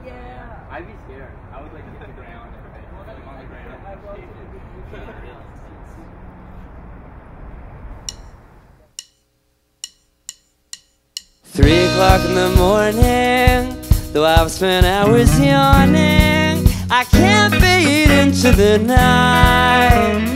Yeah. I'd be scared. I would like hit the ground. Like on the ground. 3 o'clock in the morning, though I've spent hours yawning, I can't fade into the night.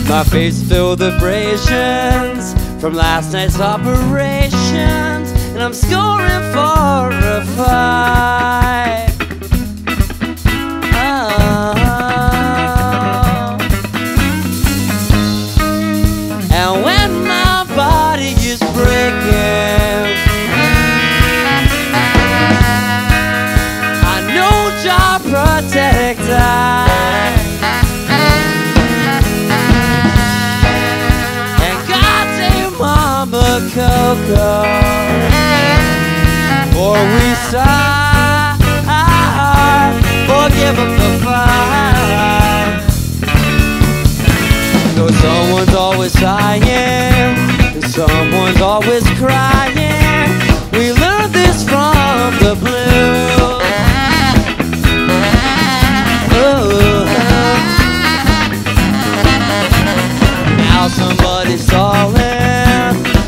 My face filled with abrasions from last night's operations, and I'm scoring for a fight. Oh. And when my body is breaking, I know Jah protect I. Coco, or we sigh, or give up the fight. Though someone's always sighing, and someone's always crying, we learned this from the blues. Now somebody's calling.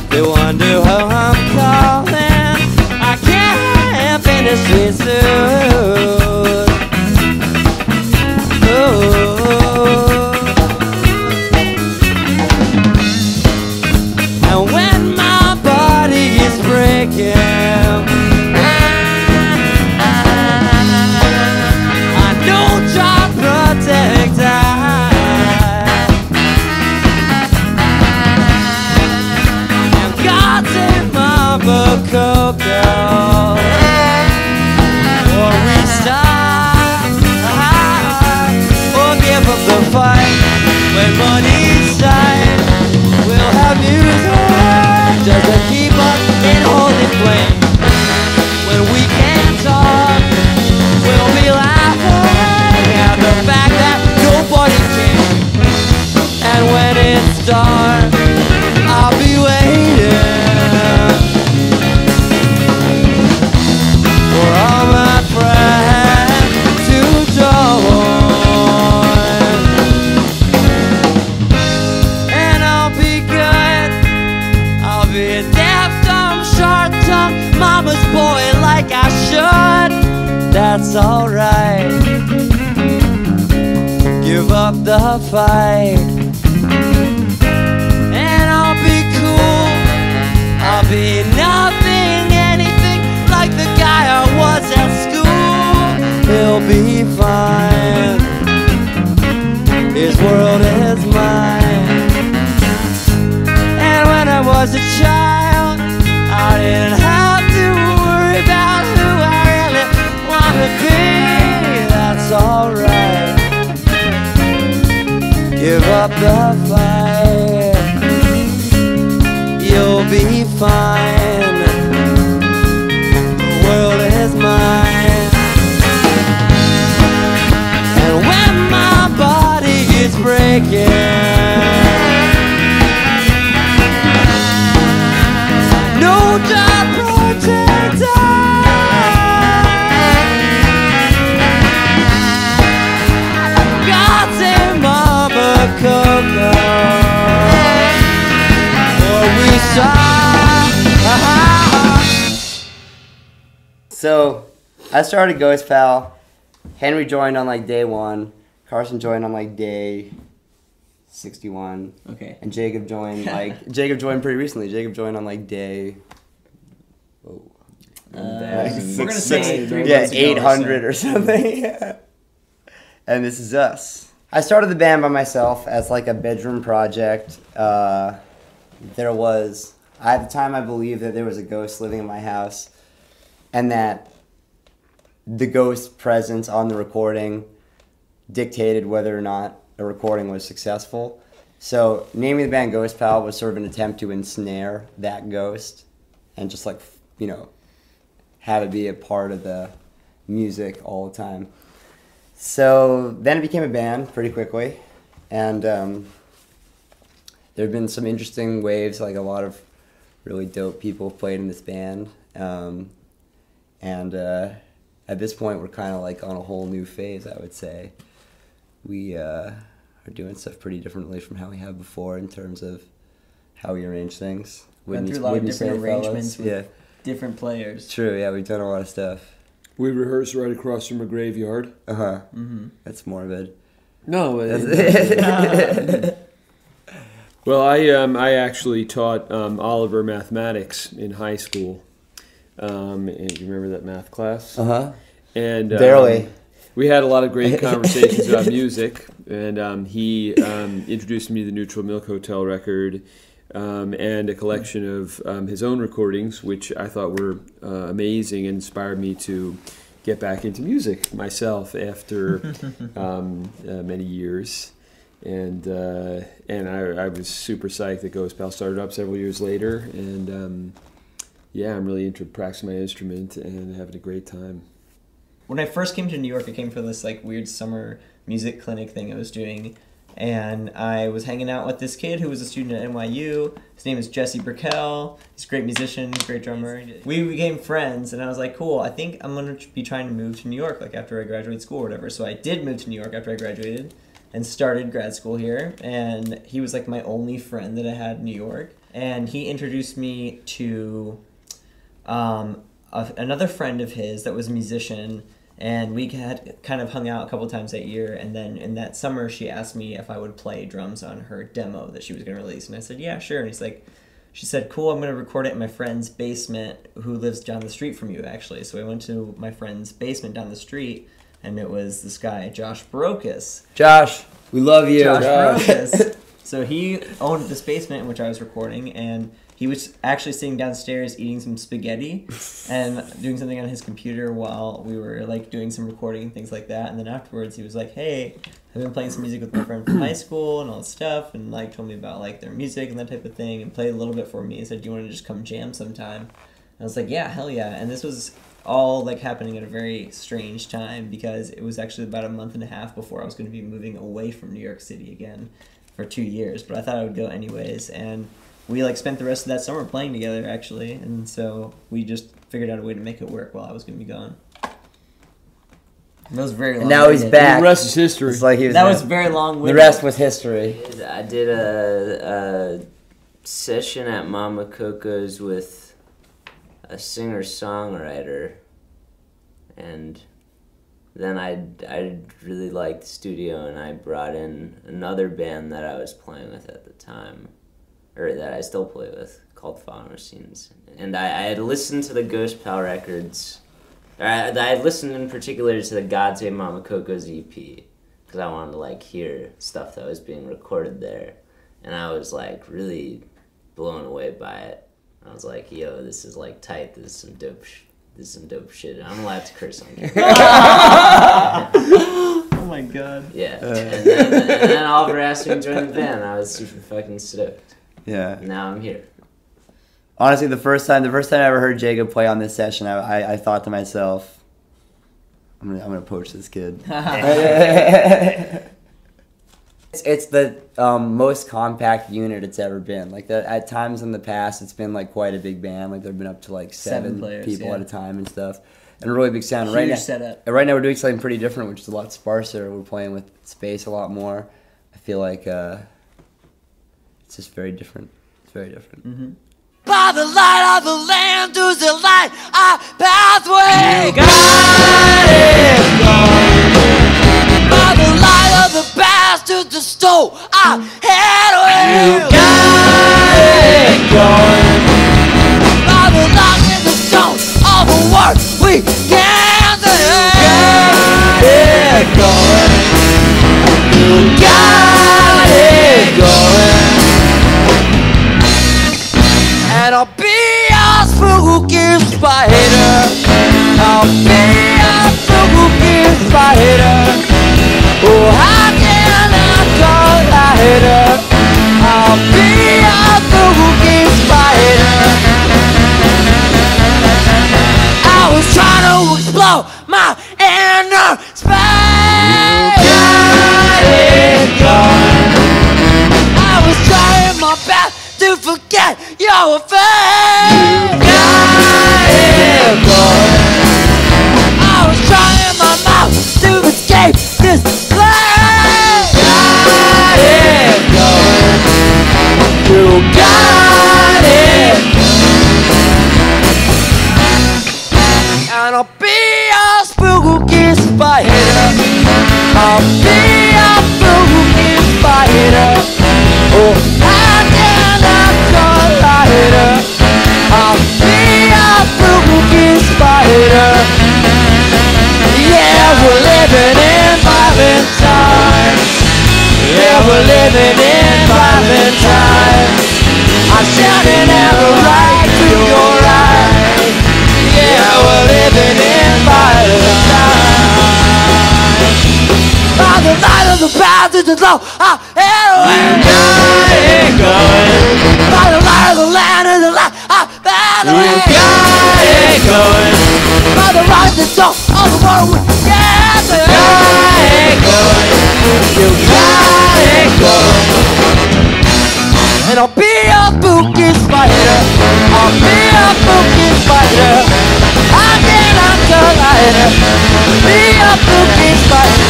They wonder how I'm calling. I can't finish this soon. And when my body is breaking, I know Jah protect I. Coco, or we stop, or give up the fight. When money's tight, we'll have music just to keep us in holy flame. When we can't talk, we'll be laughing at the fact that nobody came. And when it's dark, I'll be waiting for all my friends to join. And I'll be good. I'll be a deaf, dumb, short tongue, mama's boy like I should. That's alright. Give up the fight. And I'll be cool. I'll be nothing, anything like the guy I was at school. He'll be fine. His world is mine. And when I was a child, I didn't have to worry about who I really want to be. That's alright. Give up the fight. You'll be fine. The world is mine. And when my body is breaking, no job protector. God save Mama Coco, or we saw. So I started Ghostpal. Henry joined on like day 1. Carson joined on like day 61. Okay. And Jacob joined Jacob joined pretty recently. Jacob joined on like day. We're gonna say 3 yeah, months ago 800 or something. And this is us. I started the band by myself as like a bedroom project. At the time I believed that there was a ghost living in my house, and that the ghost presence on the recording dictated whether or not a recording was successful. So naming the band Ghostpal was sort of an attempt to ensnare that ghost and just like, have it be a part of the music all the time. So then it became a band pretty quickly, and there have been some interesting waves, like a lot of really dope people played in this band. And at this point, we're kind of like on a whole new phase, I would say. We are doing stuff pretty differently from how we have before in terms of how we arrange things. Went through a lot of different arrangements with different players. True, yeah, we've done a lot of stuff. We rehearse right across from a graveyard. Uh-huh. That's morbid. No. Well, I actually taught Oliver mathematics in high school. And you remember that math class? Uh-huh. And barely. We had a lot of great conversations about music, and he introduced me to the Neutral Milk Hotel record and a collection of his own recordings, which I thought were amazing and inspired me to get back into music myself after many years. And I was super psyched that Ghostpal started up several years later, and yeah, I'm really into practicing my instrument and having a great time. When I first came to New York, I came for this like weird summer music clinic thing I was doing, and I was hanging out with this kid who was a student at NYU. His name is Jesse Burkell. He's a great musician, great drummer. We became friends, and I was like, cool, I think I'm going to be trying to move to New York like after I graduate school or whatever. So I did move to New York after I graduated and started grad school here, and he was like my only friend that I had in New York. And he introduced me to another friend of his that was a musician, and we had kind of hung out a couple times that year. And then in that summer, she asked me if I would play drums on her demo that she was going to release, and I said, yeah, sure. And she said, cool, I'm going to record it in my friend's basement, who lives down the street from you, actually. So I went to my friend's basement down the street, and it was this guy, Josh Barocas. Josh, we love you. Josh Barocas. So he owned this basement in which I was recording, and he was actually sitting downstairs eating some spaghetti and doing something on his computer while we were like doing some recording and things like that. And then afterwards he was like, hey, I've been playing some music with my friend from high school and all this stuff, and like told me about like their music and that type of thing, and played a little bit for me and said, do you want to just come jam sometime? And I was like, yeah, hell yeah. And this was all like happening at a very strange time, because it was actually about a month and a half before I was going to be moving away from New York City again for 2 years, but I thought I would go anyways. And we like spent the rest of that summer playing together, actually, and so we just figured out a way to make it work while I was going to be gone. That was very long. And now he's back. The rest is history. It's like he was that was very long. The rest was history. I did a session at Mama Coco's with a singer-songwriter, and then I really liked the studio, and I brought in another band that I was playing with at the time, or that I still play with, called Fog Machines. And I had listened to the Ghostpal records. I had listened in particular to the God Save Mama Coco's EP, because I wanted to like hear stuff that was being recorded there. And I was like really blown away by it. I was like, yo, this is like tight, this is some dope shit. I'm allowed to curse on here. Oh my god. Yeah. And then Oliver asked me to join the band. I was super fucking stoked. Yeah. Now I'm here. Honestly, the first time I ever heard Jacob play on this session, I thought to myself, I'm gonna poach this kid. It's the most compact unit it's ever been. Like at times in the past, it's been like quite a big band. Like there've been up to like seven players, people yeah, at a time and stuff, and a really big sound. Huge setup. Right now we're doing something pretty different, which is a lot sparser. We're playing with space a lot more. I feel like it's just very different. It's very different. Mm-hmm. By the light of the land, to the light our pathway. God is gone. By the light of the past, to the stone our headway. God is gone. By the lock in the stone of the words we can't say. God is gone. God is gone. And I'll be a spooky spider. I'll be a spooky spider. Oh, how can I call lighter? I'll be a spooky spider. I was trying to explore my inner space. God is gone. I was trying my best to forget your so afraid. You got it going. I was trying my mouth to escape this place. Got it going. You got it. And I'll be a spooky spider. I'll be a spooky spider. Oh, I cannot collide. I'll be a spooky spider. Yeah, we're living in violent times. Yeah, we're living in violent times. I'm shining arrow right through your eyes. Yeah, we're living in violent times. By the light of the path to the low, I am going. By the light of the land and the light, I battle. You got it going. By the rise and soul of the world, we got it going. You got it going. And I'll be a spooky spider. I'll be a spooky spider. I cannot collide. Be a spooky spider.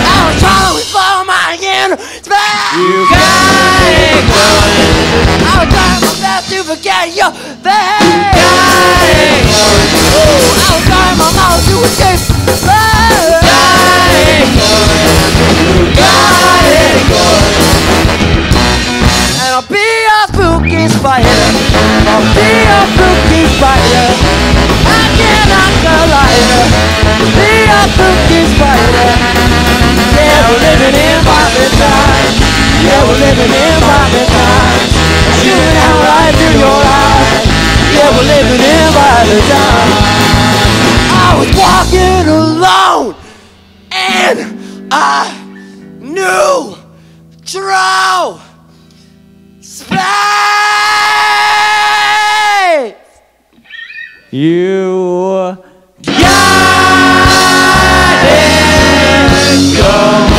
I was trying to follow my inner spirit. You got it going. I was trying my best to forget your face. You got it going. Ooh, I was trying my mouth to escape. You got it going. You got it going. And I'll be a spooky spider. I'll be a spooky spider. I cannot collide. Be a spooky spider. Yeah, we're living in violent times. Yeah, we're living in violent times. Shooting out right through your eyes. Yeah, we're living in violent times. I was walking alone and I knew true space. You got it going.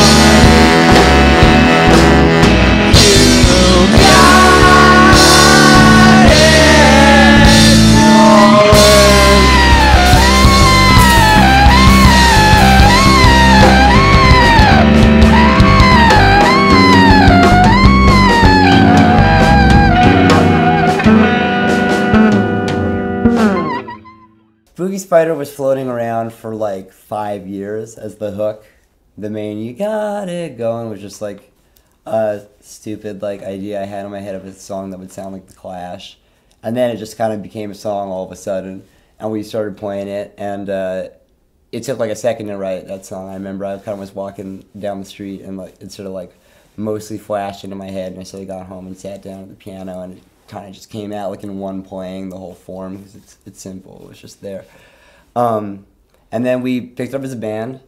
You got it going. Spooky Spider was floating around for like 5 years as the hook. The main "you got it going" was just like a stupid like idea I had in my head of a song that would sound like The Clash, and then it just kind of became a song all of a sudden, and we started playing it, and it took like a second to write that song. I remember I kind of was walking down the street and like it sort of like mostly flashed into my head, and I sort of got home and sat down at the piano, and it kind of just came out like in one playing, the whole form, because it's simple. It was just there. And then we picked it up as a band.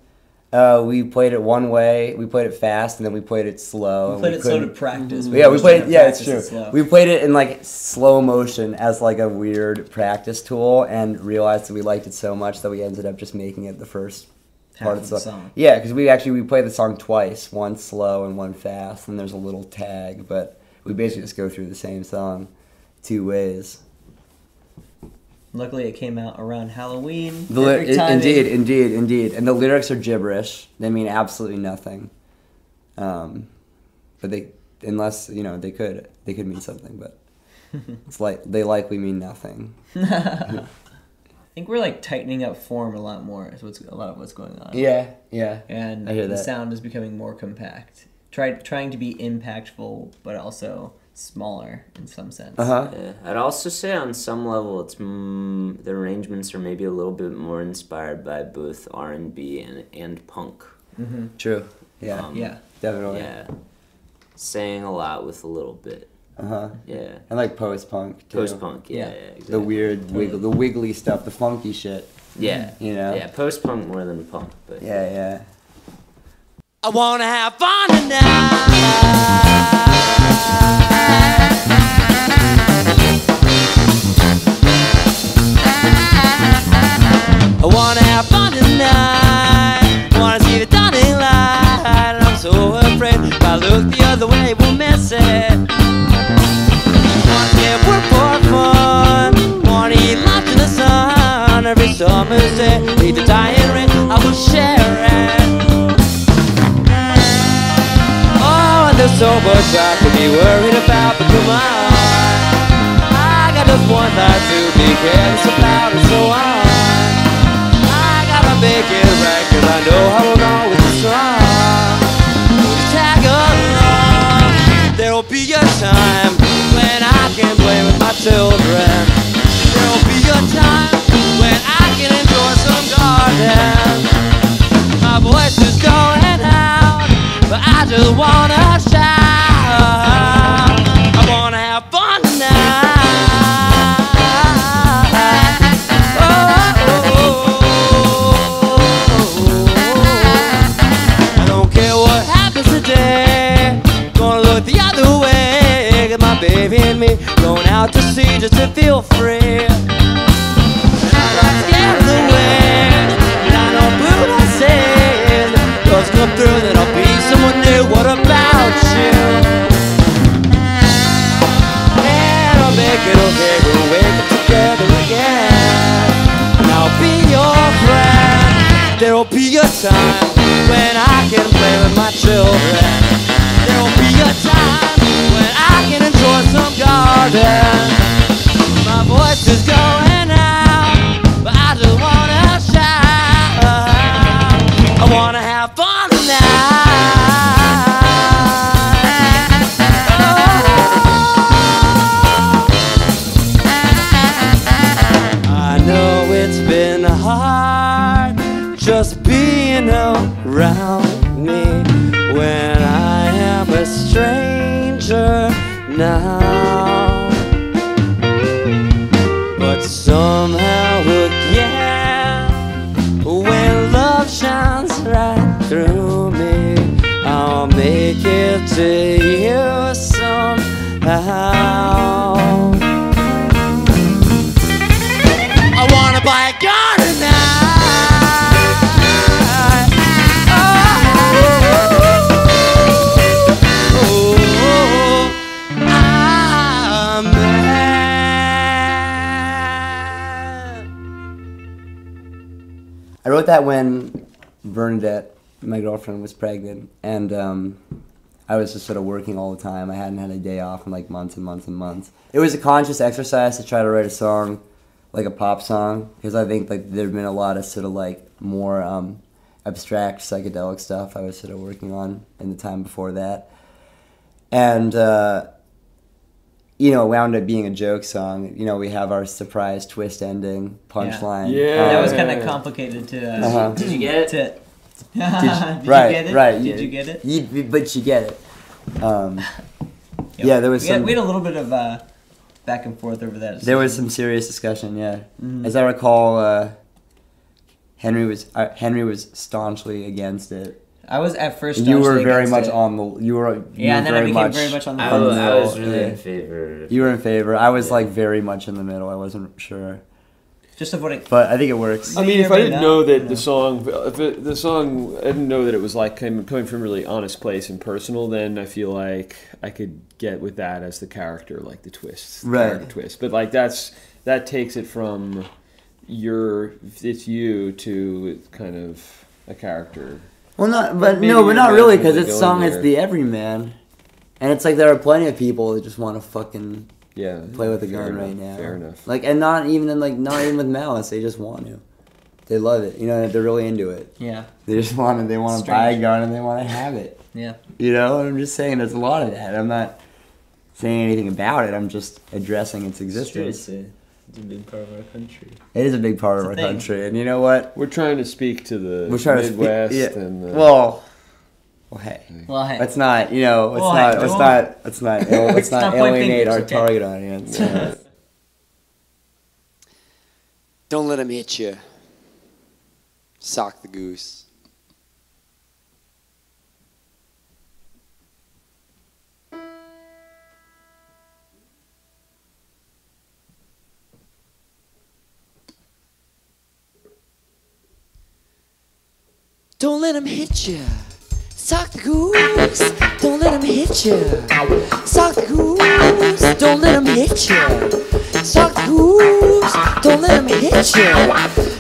We played it one way. We played it fast, and then we played it slow. We played it slow to practice. Yeah, we played it. Yeah, it's true. We played it in like slow motion as like a weird practice tool, and realized that we liked it so much that we ended up just making it the first part of the song. Yeah, because we played the song twice, one slow and one fast, and there's a little tag, but we basically just go through the same song 2 ways. Luckily, it came out around Halloween. Indeed. And the lyrics are gibberish. They mean absolutely nothing. But they, unless, you know, they could mean something, but it's like, they likely mean nothing. I think we're like tightening up form a lot more is a lot of what's going on. Yeah. And I hear the that. sound is becoming more compact. Trying to be impactful, but also smaller in some sense. Yeah. I'd also say on some level, it's the arrangements are maybe a little bit more inspired by both R&B and punk. Mm-hmm. True. Yeah. Yeah. Definitely. Yeah. Saying a lot with a little bit. Yeah. And like post-punk, too. Post-punk, yeah, exactly. The weird, the wiggly stuff, the funky shit. Yeah. You know? Yeah, post-punk more than punk, but... Yeah. I wanna have fun tonight. I wanna have fun tonight. Wanna see the dawning light. And I'm so afraid if I look the other way, we'll miss it. summer's day. Need the dying rain, I will share it. Oh, and there's so much I could be worried about, but come on, I got just one life to be careless about, and so on. I gotta make it right, 'cause I know I will always be strong. Just tag along. There'll be a time when I can play with my children. There'll be a time when I can enjoy some garden. My voice is going out, but I just wanna shout. I wanna have fun tonight. I don't care what happens today. Gonna look the other way. Get my baby and me going out to sea just to feel free. I'm not scared of the wind, and I know blue that says, "Does come through, then I'll be someone new." What about you? And I'll make it okay. We'll wake up together again, and I'll be your friend. There'll be a time when I can play with my children. There'll be a time when I can enjoy some garden. My voice is going out, but I just wanna shout. I wanna have fun tonight. Oh. I know it's been hard just being around me when I am a stranger now. But somehow again, when love shines right through me, I'll make it to you somehow. I wanna buy a garden now. I wrote that when Bernadette, my girlfriend, was pregnant, and I was just sort of working all the time. I hadn't had a day off in like months and months and months. It was a conscious exercise to try to write a song, like a pop song, because I think like there'd been a lot of sort of like more abstract psychedelic stuff I was sort of working on in the time before that, and you know, it wound up being a joke song. You know, we have our surprise twist ending punchline. Yeah. That was kind of complicated to. Did you get it? Did right, you get it? right. Did you get it? But you get it. Yeah, there was some. We had a little bit of back and forth over that. There was some serious discussion. Yeah, Mm-hmm. as I recall, Henry was staunchly against it. I was at first. You were staunchly very against much it. on the. You were. Yeah, and then I became very much on the. I was really in favor. You were in favor. I was like very much in the middle. I wasn't sure. Just of what it. But I think it works. I mean, if I didn't not, know that you the song, the song, I didn't know that it was like coming from a really honest place and personal, then I feel like I could get with that as the character, like the twist, Right. character twist. But like that takes it from it's you to kind of a character. Well, not, but Maybe no, but not you're really, because definitely its song going is there. the everyman, and it's like there are plenty of people that just want to fucking Yeah, play with a fair gun enough, right now. Fair enough. Like, and not even with malice. They just want to. They love it. You know, they're really into it. Yeah. They just want to. They want to buy a gun and they want to have it. Yeah. You know, I'm just saying there's a lot of that. I'm not saying anything about it. I'm just addressing its existence. It's a big part of our country. It is a big part of It's our a thing. country, and you know what? We're trying to speak to the We're trying Midwest to speak. Yeah. and the, Well, hey. Well, hey. Let's not, you know, Well, hey, let's not Let's not point alienate fingers, our okay? target audience. Don't let him hit you. Sock the goose. Don't let him hit you. Sock the goose. Don't let him hit you. Sock the goose. Don't let him hit you. Sock the goose. Don't let him hit you.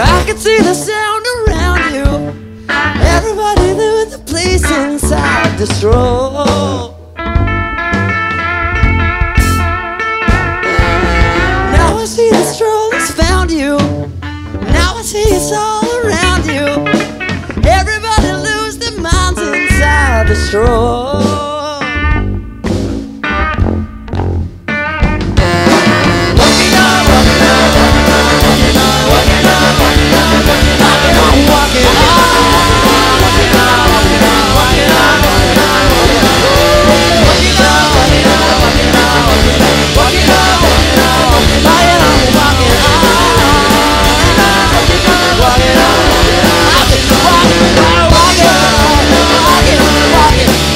I can see the sound around you. Everybody knew the place inside the stroll. Now I see the stroll has found you. Now I see it's all around you. Everybody lose their minds inside the stroll.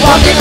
Walking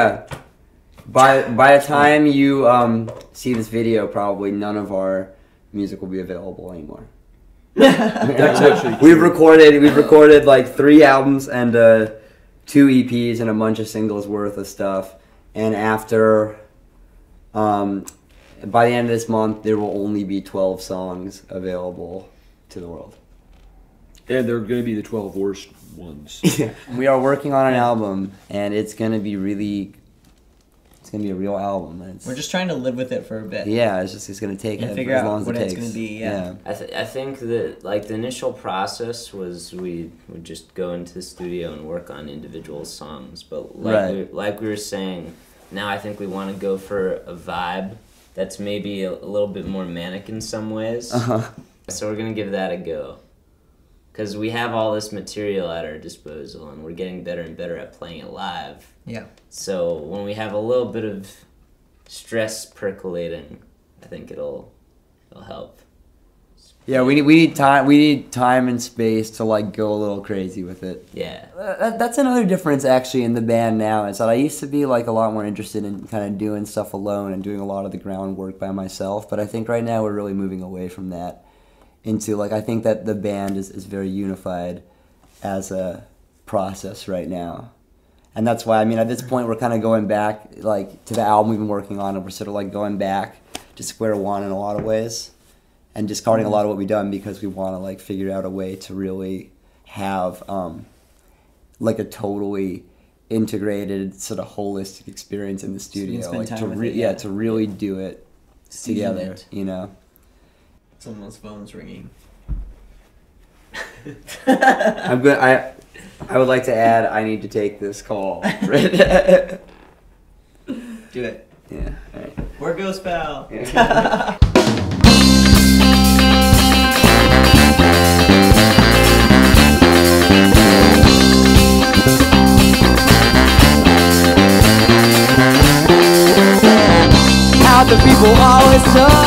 yeah. By the time you see this video, probably none of our music will be available anymore. That's actually We've recorded like 3 albums and 2 EPs and a bunch of singles worth of stuff. And after, by the end of this month, there will only be 12 songs available to the world. And they're going to be the 12 worst ones. We are working on an album, and it's going to be a real album. We're just trying to live with it for a bit. Yeah, it's going to take And as figure out long as what it it's takes. gonna be, yeah. I think that like the initial process was we would just go into the studio and work on individual songs, but like we were saying, now I think we want to go for a vibe that's maybe a little bit more manic in some ways. So we're gonna give that a go, because we have all this material at our disposal and we're getting better and better at playing it live. Yeah. So when we have a little bit of stress percolating, I think it'll help. Yeah, we need time. We need time and space to like go a little crazy with it. Yeah. That's another difference actually in the band now. Is that I used to be like a lot more interested in kind of doing stuff alone and doing a lot of the groundwork by myself. But I think right now we're really moving away from that into like I think that the band is very unified as a process right now. And that's why, I mean, at this point, we're kind of going back, like, to the album we've been working on, and we're sort of, like, going back to square one in a lot of ways, and discarding a lot of what we've done because we want to, like, figure out a way to really have, like, a totally integrated, sort of holistic experience in the studio. spend Like, time to with it, to really do it Season together, it. you know? Someone's phone's ringing. I would like to add, I need to take this call. Do it. Yeah, all right. We're Ghostpal. How the people always talk